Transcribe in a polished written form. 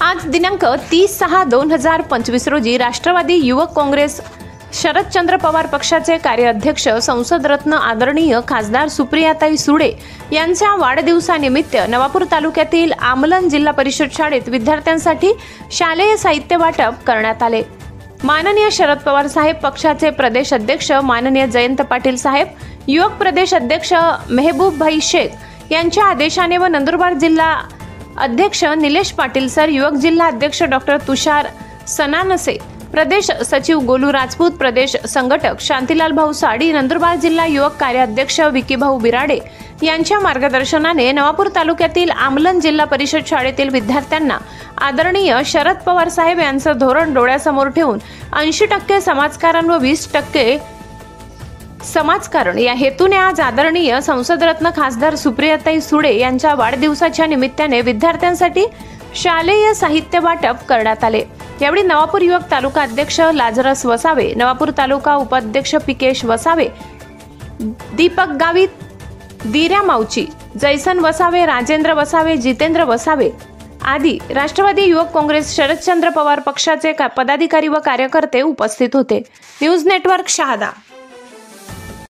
आज दिनांक 30/6/2025 रोजी राष्ट्रवादी युवक काँग्रेस शरदचंद्र पवार पक्षाचे कार्याध्यक्ष संसदरत्न आदरणीय खासदार सुप्रियाताई सुळे यांच्या वाढदिवसानिमित्त नवापूर तालुक्यातील आमलन जिल्हा परिषद शाळेत विद्यार्थ्यांसाठी शालेय साहित्य वाटप करण्यात आले। माननीय शरद पवार साहेब पक्षाचे प्रदेश अध्यक्ष माननीय जयंत पाटील साहेब, युवक प्रदेश अध्यक्ष मेहबूब भाई शेख यांच्या आदेशाने व नंदुरबार जिल्हा अध्यक्ष निलेश पाटील सर, युवक जिल्हा अध्यक्ष डॉक्टर तुषार सनानसे, प्रदेश सचिव गोलू राजपूत, प्रदेश संघटक शांतीलाल भाऊ साडी, नंदुरबार जिल्हा युवक कार्याध्यक्ष विकी भाऊ बिराडे यांच्या मार्गदर्शनाने नवापूर तालुक्यातील आमलन जिल्हा परिषद शाळेतील विद्यार्थ्यांना आदरणीय शरद पवार साहेब यांचं धोरण डोळ्यासमोर ठेवून 80% समाजकारण व 20% समाजकारण या हेतूने आज आदरणीय संसदरत्न खासदार सुप्रियाताई सुळे यांच्या वाढदिवसाच्या निमित्ताने विद्यार्थ्यांसाठी शालेय साहित्य वाटप करण्यात आले। यावेळी नवापूर युवक तालुका अध्यक्ष लाजरस वसावे, नवापूर तालुका उपाध्यक्ष पिकेश वसावे, दीपक गावित, दिऱ्या मावची, जयसन वसावे, राजेंद्र वसावे, जितेंद्र वसावे आदी राष्ट्रवादी युवक काँग्रेस शरदचंद्र पवार पक्षाचे पदाधिकारी व कार्यकर्ते उपस्थित होते। News network Shahada.